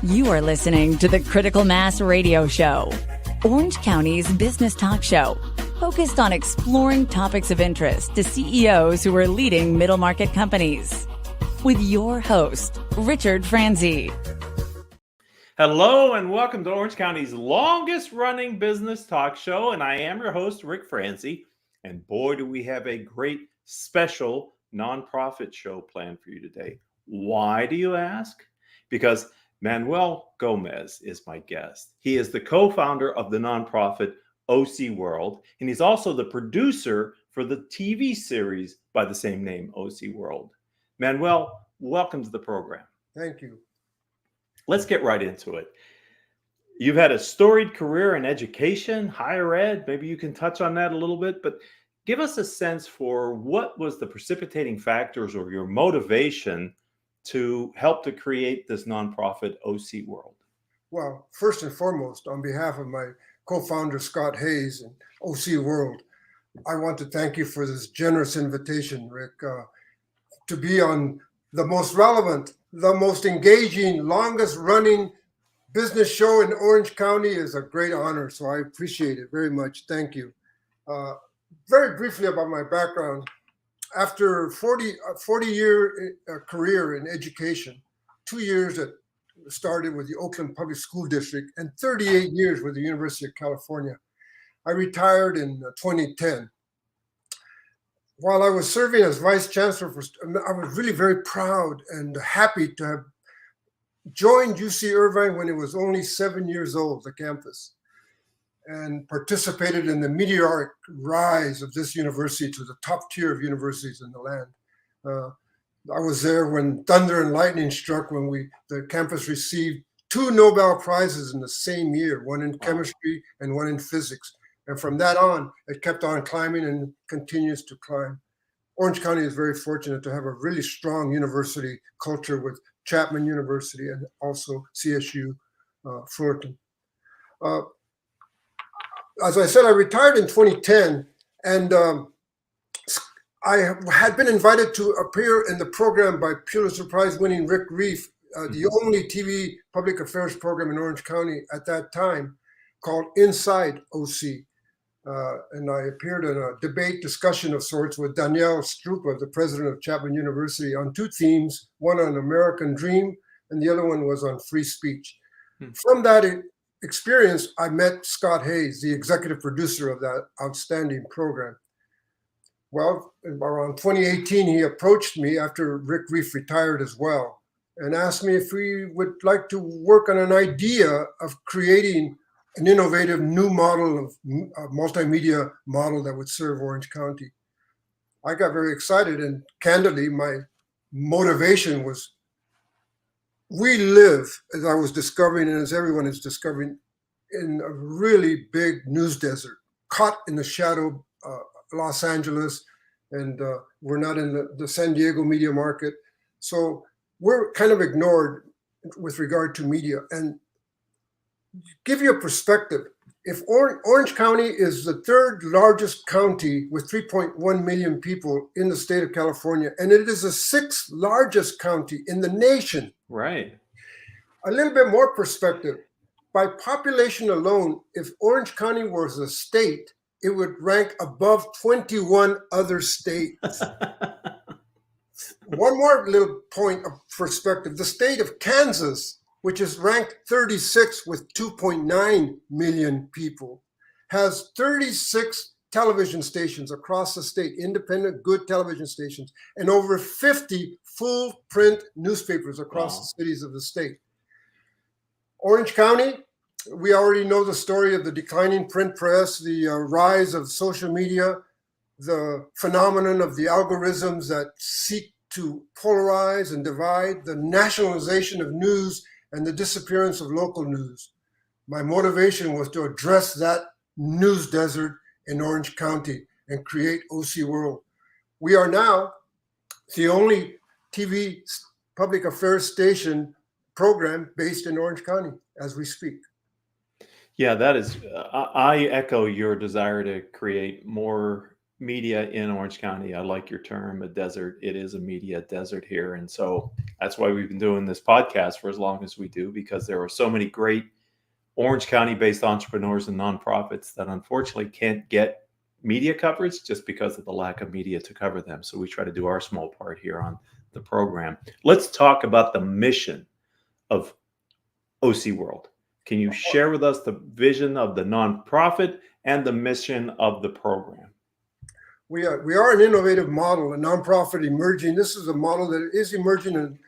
You are listening to the Critical Mass Radio Show, Orange County's business talk show, focused on exploring topics of interest to CEOs who are leading middle market companies. With your host, Richard Franzi. Hello and welcome to Orange County's longest running business talk show. And I am your host, Rick Franzi. And boy, do we have a great special nonprofit show planned for you today. Why do you ask? Because Manuel Gómez is my guest. He is the co-founder of the nonprofit OC World, and he's also the producer for the TV series by the same name, OC World. Manuel, welcome to the program. Thank you. Let's get right into it. You've had a storied career in education, higher ed. Maybe you can touch on that a little bit, but give us a sense for what was the precipitating factors or your motivation to help to create this nonprofit OC World? Well, first and foremost, on behalf of my co-founder, Scott Hayes and OC World, I want to thank you for this generous invitation, Rick, to be on the most relevant, the most engaging, longest running business show in Orange County is a great honor. So I appreciate it very much. Thank you. Very briefly about my background. After a 40-year career in education, 2 years that started with the Oakland Public School District and 38 years with the University of California, I retired in 2010. While I was serving as Vice Chancellor, I was really very proud and happy to have joined UC Irvine when it was only 7 years old, the campus, and participated in the meteoric rise of this university to the top tier of universities in the land. I was there when thunder and lightning struck when the campus received 2 Nobel Prizes in the same year, one in chemistry and one in physics. And from that on, it kept on climbing and continues to climb. Orange County is very fortunate to have a really strong university culture with Chapman University and also CSU Fullerton. As I said, I retired in 2010, and I had been invited to appear in the program by Pulitzer Prize-winning Rick Reef, the only TV public affairs program in Orange County at that time, called Inside OC. And I appeared in a debate discussion of sorts with Danielle Strupa, the president of Chapman University, on 2 themes, one on American Dream, and the other one was on free speech. From that experience, I met Scott Hayes, the executive producer of that outstanding program. Well, around 2018, he approached me after Rick Reef retired as well and asked me if we would like to work on an idea of creating an innovative new model of a multimedia model that would serve Orange County. I got very excited, and candidly, my motivation was we live, as I was discovering and as everyone is discovering, in a really big news desert, caught in the shadow of Los Angeles, and we're not in the San Diego media market. So we're kind of ignored with regard to media. And give you a perspective, if Orange County is the 3rd largest county with 3.1 million people in the state of California, and it is the 6th largest county in the nation. Right. A little bit more perspective. By population alone, if Orange County was a state, it would rank above 21 other states. One more little point of perspective. The state of Kansas, which is ranked 36 with 2.9 million people, has 36 television stations across the state, independent, good television stations, and over 50 full print newspapers across the cities of the state. Orange County, we already know the story of the declining print press, the rise of social media, the phenomenon of the algorithms that seek to polarize and divide, the nationalization of news, and the disappearance of local news. My motivation was to address that news desert in Orange County and create OC World. We are now the only TV public affairs station program based in Orange County as we speak. Yeah, that is, I echo your desire to create more media in Orange County. I like your term, a desert. It is a media desert here. And so That's why we've been doing this podcast for as long as we do, because there are so many great Orange County-based entrepreneurs and nonprofits that unfortunately can't get media coverage just because of the lack of media to cover them. So we try to do our small part here on the program. Let's talk about the mission of OC World. Can you share with us the vision of the nonprofit and the mission of the program? We are an innovative model, a nonprofit emerging. This is a model that is emerging in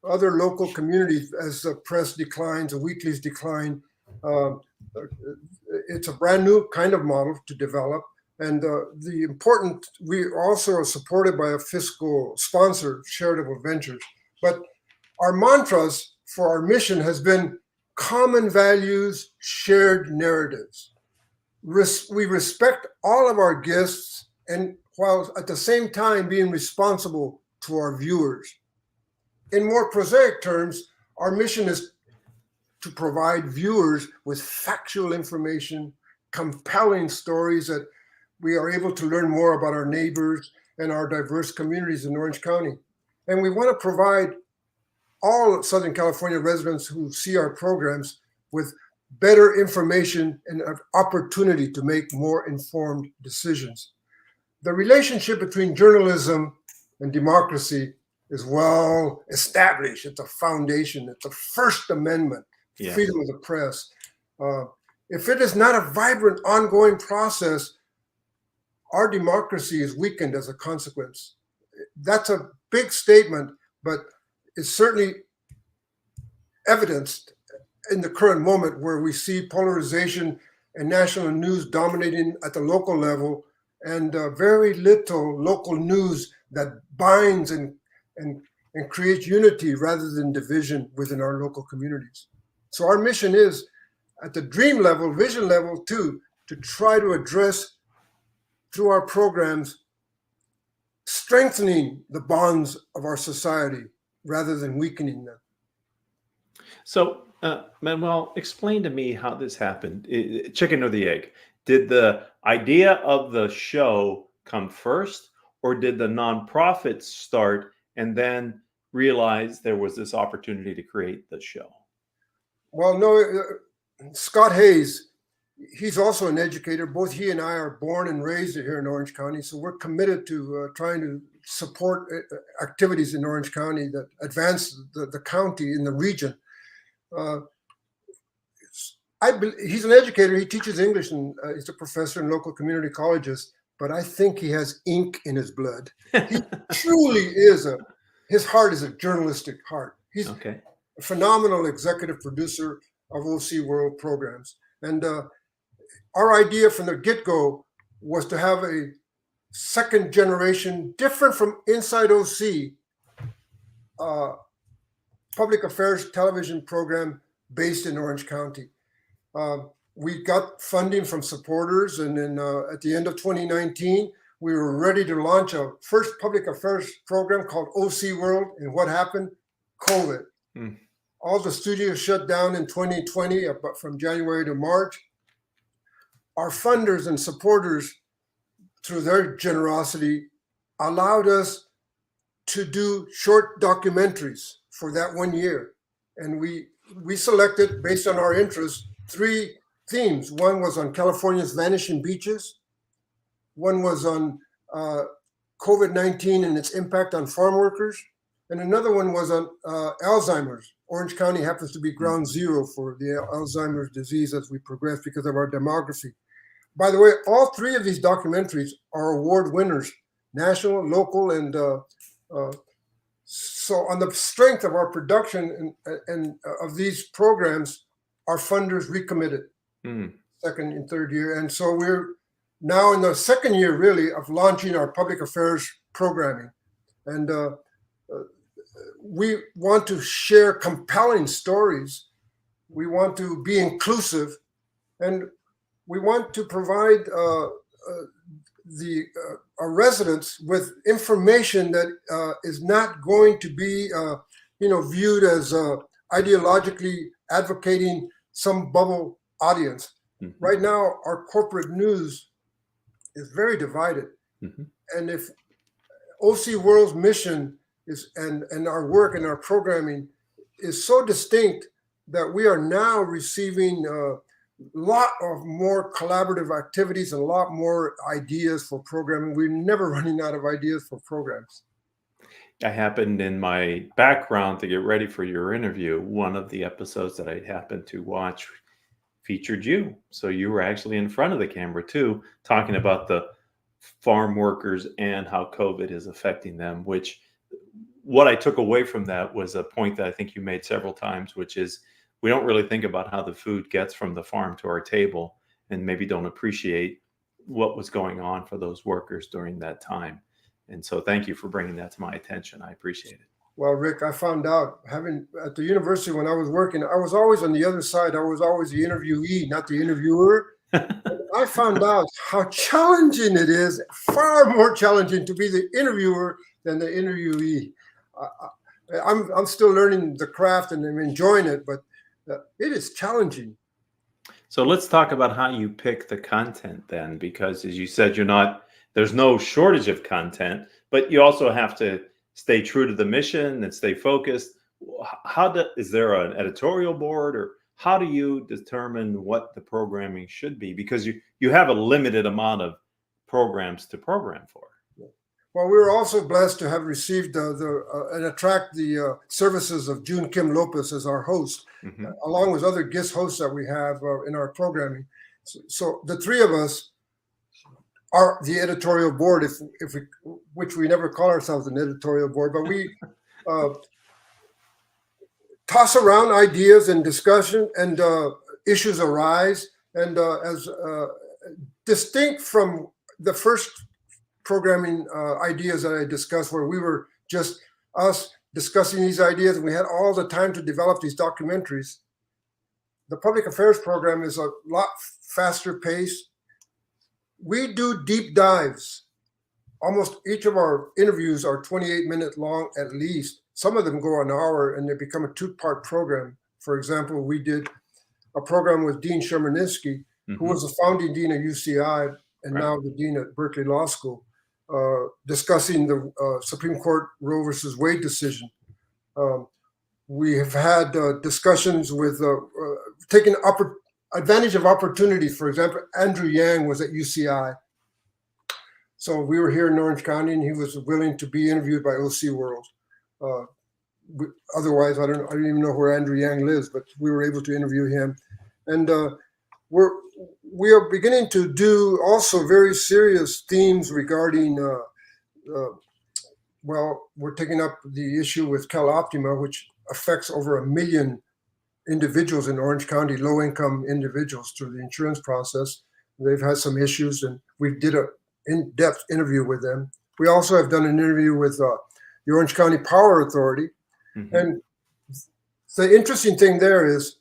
other local communities as the press declines, the weeklies decline. It's a brand new kind of model to develop. And we also are supported by a fiscal sponsor, Charitable Ventures. But our mantras for our mission has been common values, shared narratives. We respect all of our guests, and while at the same time being responsible to our viewers. In more prosaic terms, our mission is to provide viewers with factual information, compelling stories that we are able to learn more about our neighbors and our diverse communities in Orange County. And we want to provide all Southern California residents who see our programs with better information and an opportunity to make more informed decisions. The relationship between journalism and democracy is well established. It's a foundation. It's a First Amendment, yes. Freedom of the press. If it is not a vibrant, ongoing process, our democracy is weakened as a consequence. That's a big statement, but it's certainly evidenced in the current moment where we see polarization and national news dominating at the local level, and very little local news that binds and creates unity rather than division within our local communities. So our mission is, at the dream level, vision level too, to try to address through our programs strengthening the bonds of our society rather than weakening them. So, Manuel, explain to me how this happened. Chicken or the egg? Did the idea of the show come first, or did the nonprofit start and then realize there was this opportunity to create the show? Well, no, Scott Hayes, he's also an educator. Both he and I are born and raised here in Orange County, so we're committed to trying to support activities in Orange County that advance the county in the region. He's an educator. He teaches English, and he's a professor in local community colleges. But I think he has ink in his blood. He truly is his heart is a journalistic heart. He's a phenomenal executive producer of OC World programs. And our idea from the get-go was to have a second generation, different from Inside OC, public affairs television program based in Orange County. We got funding from supporters, and then at the end of 2019, we were ready to launch a first public affairs program called OC World. And what happened? COVID. All the studios shut down in 2020, from January to March. Our funders and supporters, through their generosity, allowed us to do short documentaries for that 1 year. And we selected, based on our interests, 3 themes. One was on California's vanishing beaches. One was on COVID-19 and its impact on farm workers. And another one was on Alzheimer's. Orange County happens to be ground zero for the Alzheimer's disease as we progress because of our demography. By the way, all 3 of these documentaries are award winners, national, local, and so on the strength of our production and of these programs, our funders recommitted second and third year. And so we're now in the second year, really, of launching our public affairs programming. And we want to share compelling stories. We want to be inclusive. And we want to provide our residents with information that is not going to be viewed as ideologically advocating some bubble audience. Right now, our corporate news is very divided. And if OC World's mission and our work and our programming is so distinct that we are now receiving a lot of more collaborative activities and a lot more ideas for programming. We're never running out of ideas for programs. I happened in my background to get ready for your interview. One of the episodes that I happened to watch featured you. So you were actually in front of the camera too, talking about the farm workers and how COVID is affecting them, which what I took away from that was a point that I think you made several times, which is we don't really think about how the food gets from the farm to our table and maybe don't appreciate what was going on for those workers during that time. And so thank you for bringing that to my attention. I appreciate it. Well, Rick, I found out having at the university when I was working, I was always on the other side. I was always the interviewee, not the interviewer. I found out how challenging it is, far more challenging to be the interviewer than the interviewee. I'm still learning the craft and I'm enjoying it, but it is challenging. So let's talk about how you pick the content then, because as you said, there's no shortage of content, but you also have to stay true to the mission and stay focused. Is there an editorial board, or how do you determine what the programming should be? Because you have a limited amount of programs to program for. Well, we were also blessed to have received and attract the services of June Kim Lopez as our host, along with other guest hosts that we have in our programming. So the three of us are the editorial board, which we never call ourselves an editorial board, but we toss around ideas and discussion, and issues arise. And as distinct from the first programming ideas that I discussed, where we were just us discussing these ideas and we had all the time to develop these documentaries, the public affairs program is a lot faster paced. We do deep dives. Almost each of our interviews are 28-minute long at least. Some of them go an hour and they become a two-part program. For example, we did a program with Dean Shermaninsky, who was the founding dean of UCI and now the dean at Berkeley Law School, discussing the Supreme Court Roe versus Wade decision. We have had discussions with taking advantage of opportunity. For example, Andrew Yang was at UCI. So we were here in Orange County and he was willing to be interviewed by OC World. Otherwise, I don't even know where Andrew Yang lives, but we were able to interview him. And we are beginning to do also very serious themes regarding, we're taking up the issue with CalOptima, which affects over 1 million individuals in Orange County, low-income individuals, through the insurance process. They've had some issues, and we did an in-depth interview with them. We also have done an interview with the Orange County Power Authority. And the interesting thing there is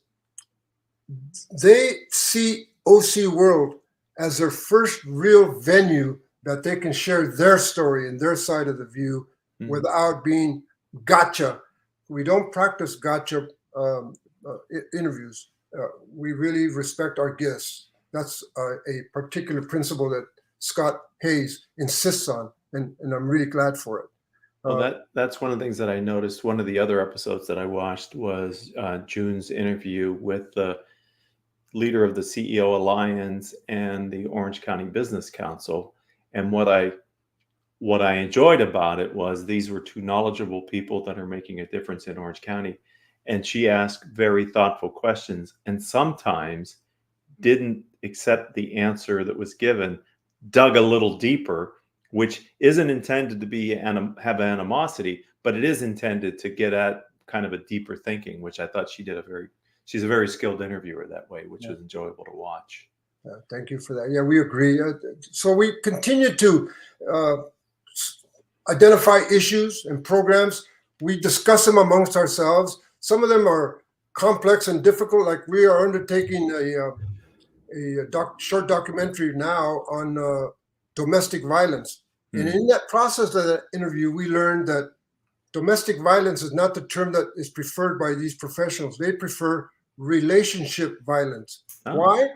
they see OC World as their first real venue that they can share their story and their side of the view without being gotcha. We don't practice gotcha interviews. We really respect our guests. That's a particular principle that Scott Hayes insists on, and I'm really glad for it. Well, that's one of the things that I noticed. One of the other episodes that I watched was June's interview with the leader of the CEO Alliance and the Orange County Business Council. And what I enjoyed about it was these were two knowledgeable people that are making a difference in Orange County. And she asked very thoughtful questions and sometimes didn't accept the answer that was given, dug a little deeper, which isn't intended to be have animosity, but it is intended to get at kind of a deeper thinking, which I thought she's a very skilled interviewer that way, which was enjoyable to watch. Thank you for that. Yeah, we agree. So we continue to identify issues and programs. We discuss them amongst ourselves. Some of them are complex and difficult, like we are undertaking a short documentary now on domestic violence. And in that process of that interview, we learned that domestic violence is not the term that is preferred by these professionals. They prefer relationship violence. Why?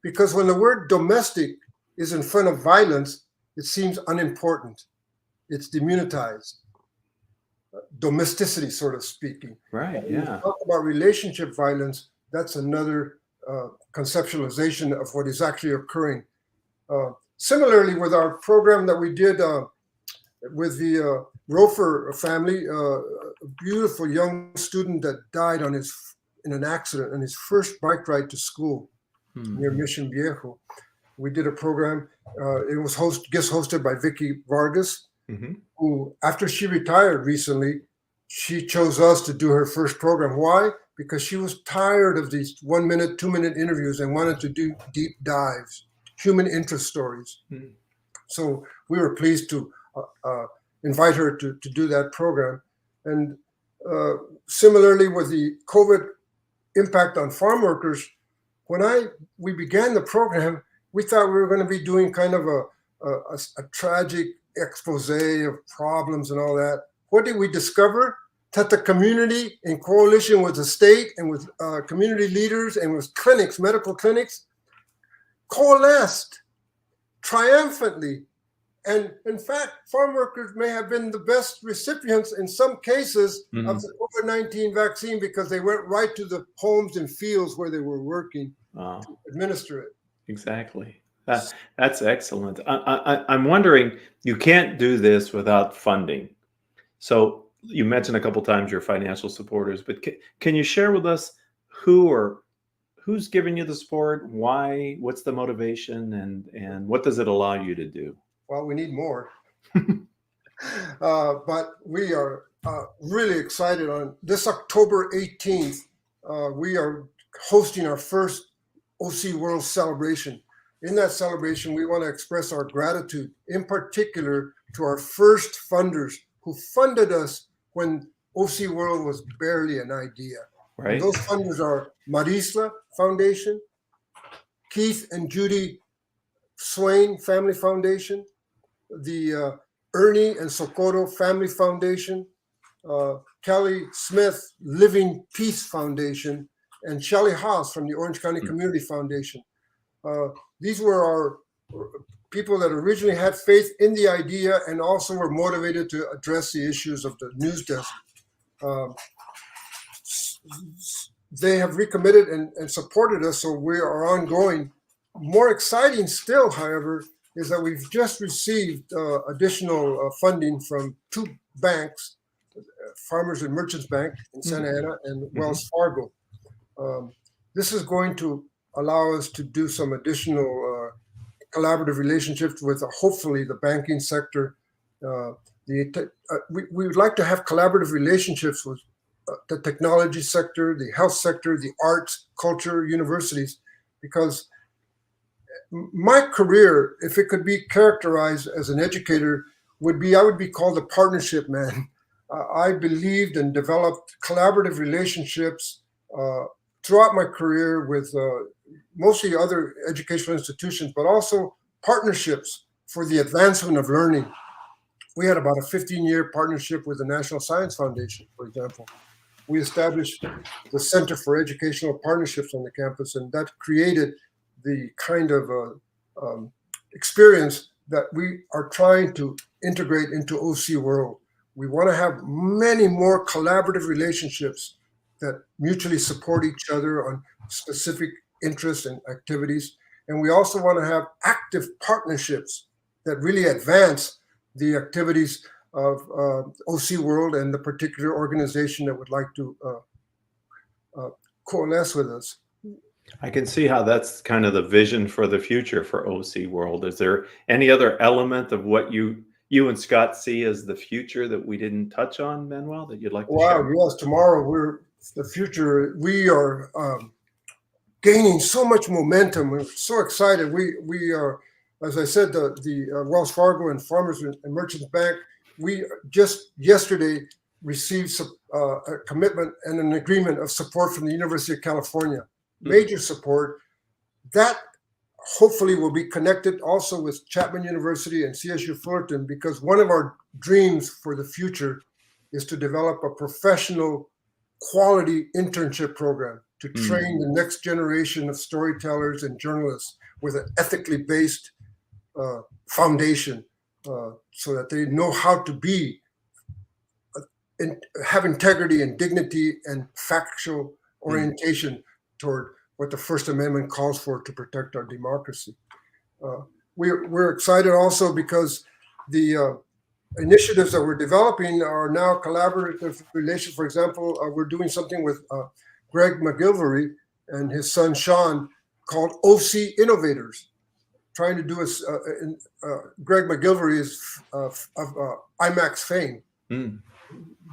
Because when the word domestic is in front of violence, it seems unimportant. It's demonetized. domesticity, sort of speaking. Right. When we Yeah. talk about relationship violence, that's another conceptualization of what is actually occurring. Similarly, with our program that we did with the Rofer family, a beautiful young student that died in an accident on his first bike ride to school near Mission Viejo. We did a program. It was guest hosted by Vicky Vargas, who, after she retired recently, she chose us to do her first program. Why? Because she was tired of these 1 minute, 2 minute interviews and wanted to do deep dives, human interest stories. So we were pleased to invite her to do that program. And similarly with the COVID impact on farm workers, when we began the program, we thought we were going to be doing kind of a tragic expose of problems and all that. What did we discover? That the community, in coalition with the state and with community leaders and with clinics, medical clinics, coalesced triumphantly. And in fact, farm workers may have been the best recipients in some cases of the COVID-19 vaccine because they went right to the homes and fields where they were working to administer it. Exactly. That's excellent. I'm wondering, you can't do this without funding. So you mentioned a couple times your financial supporters, but can you share with us who's giving you the support, why, what's the motivation, and what does it allow you to do? Well, we need more. But we are really excited. On this October 18th, we are hosting our first OC World celebration. In that celebration, we want to express our gratitude, in particular to our first funders who funded us when OC World was barely an idea. Right. And those funders are Marisla Foundation, Keith and Judy Swain Family Foundation, the Ernie and Socorro Family Foundation, Kelly Smith Living Peace Foundation, and Shelley Haas from the Orange County Community Foundation. These were our people that originally had faith in the idea and also were motivated to address the issues of the news desk. They have recommitted and supported us, so we are ongoing. More exciting still, however, is that we've just received additional funding from two banks, Farmers and Merchants Bank in Santa Ana and Wells Fargo. This is going to allow us to do some additional collaborative relationships with hopefully the banking sector. We would like to have collaborative relationships with the technology sector, the health sector, the arts, culture, universities, because my career, if it could be characterized as an educator, I would be called a partnership man. I believed and developed collaborative relationships throughout my career with mostly other educational institutions, but also partnerships for the advancement of learning. We had about a 15-year partnership with the National Science Foundation, for example. We established the Center for Educational Partnerships on the campus, and that created the kind of experience that we are trying to integrate into OC World. We want to have many more collaborative relationships that mutually support each other on specific interests and activities. And we also want to have active partnerships that really advance the activities of OC World and the particular organization that would like to coalesce with us. I can see how that's kind of the vision for the future for OC World. Is there any other element of what you and Scott see as the future that we didn't touch on, Manuel, that you'd like to share? Wow, yes, tomorrow we are gaining so much momentum. We're so excited. We are, as I said, the Wells Fargo and Farmers and Merchants Bank, we just yesterday received a commitment and an agreement of support from the University of California. Major support. That hopefully will be connected also with Chapman University and CSU Fullerton, because one of our dreams for the future is to develop a professional quality internship program to train the next generation of storytellers and journalists with an ethically based foundation so that they know how to be have integrity and dignity and factual orientation toward what the First Amendment calls for to protect our democracy. We're excited also because the initiatives that we're developing are now collaborative relations. For example, we're doing something with Greg McGilvery and his son Sean called OC Innovators, trying to do Greg McGilvery is of IMAX fame,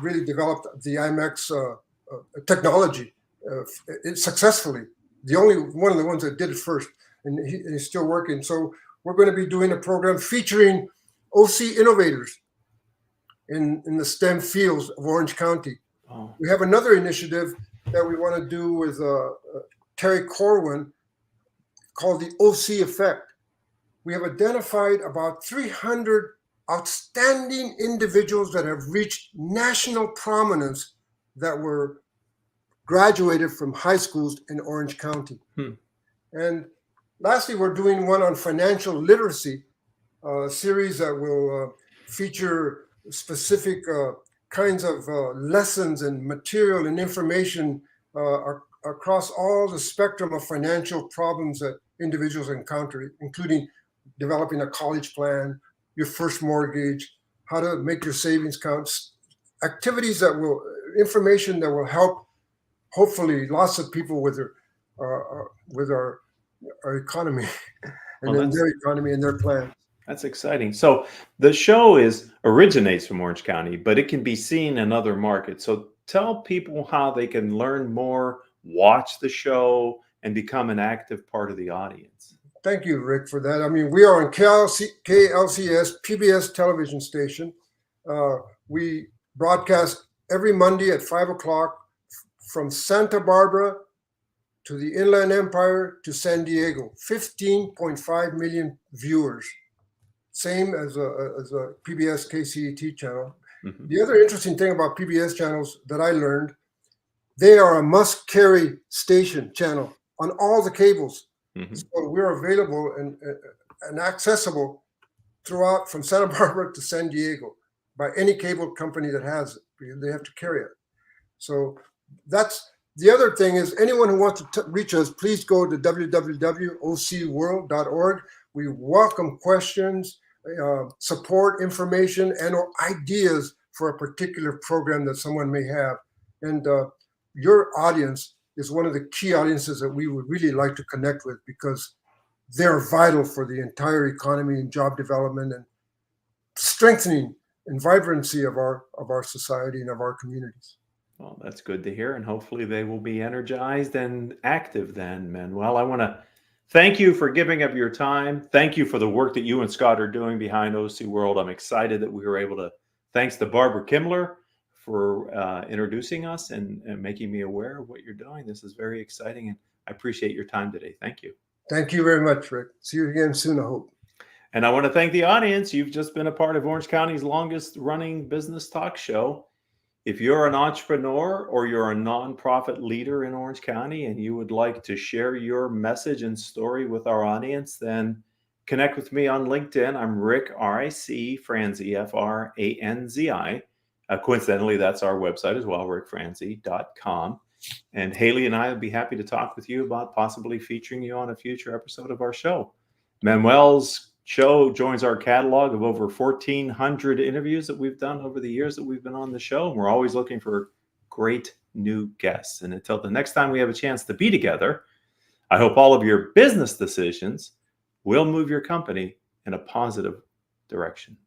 really developed the IMAX technology successfully. The only one of the ones that did it first, and he's still working. So we're going to be doing a program featuring OC innovators in the STEM fields of Orange County. Oh. We have another initiative that we want to do with Terry Corwin called the OC Effect. We have identified about 300 outstanding individuals that have reached national prominence that were graduated from high schools in Orange County. And lastly, we're doing one on financial literacy, a series that will feature specific kinds of lessons and material and information across all the spectrum of financial problems that individuals encounter, including developing a college plan, your first mortgage, how to make your savings count, activities information that will help, hopefully, lots of people with our economy and their economy and their plans. That's exciting. So the show originates from Orange County, but it can be seen in other markets. So tell people how they can learn more, watch the show, and become an active part of the audience. Thank you, Rick, for that. I mean, we are on KLCS, PBS television station. We broadcast every Monday at 5 o'clock from Santa Barbara to the Inland Empire to San Diego. 15.5 million viewers. Same as a PBS KCET channel. Mm-hmm. The other interesting thing about PBS channels that I learned, they are a must-carry station channel on all the cables. Mm-hmm. So we're available and accessible throughout from Santa Barbara to San Diego by any cable company that has it. They have to carry it. So that's the other thing is anyone who wants to reach us, please go to www.ocworld.org. We welcome questions, support, information, and or ideas for a particular program that someone may have. And your audience is one of the key audiences that we would really like to connect with because they're vital for the entire economy and job development and strengthening and vibrancy of our society and of our communities. Well, that's good to hear. And hopefully they will be energized and active then, Manuel. I want to thank you for giving up your time. Thank you for the work that you and Scott are doing behind OC World. I'm excited that we were able to, thanks to Barbara Kimmler for introducing us and making me aware of what you're doing. This is very exciting, and I appreciate your time today. Thank you. Thank you very much, Rick. See you again soon, I hope. And I want to thank the audience. You've just been a part of Orange County's longest running business talk show. If you're an entrepreneur or you're a nonprofit leader in Orange County and you would like to share your message and story with our audience, then connect with me on LinkedIn. I'm Rick, R-I-C, Franzi, F-R-A-N-Z-I. Coincidentally, that's our website as well, rickfranzi.com. And Haley and I would be happy to talk with you about possibly featuring you on a future episode of our show. Manuel's show joins our catalog of over 1,400 interviews that we've done over the years that we've been on the show. And we're always looking for great new guests. And until the next time we have a chance to be together, I hope all of your business decisions will move your company in a positive direction.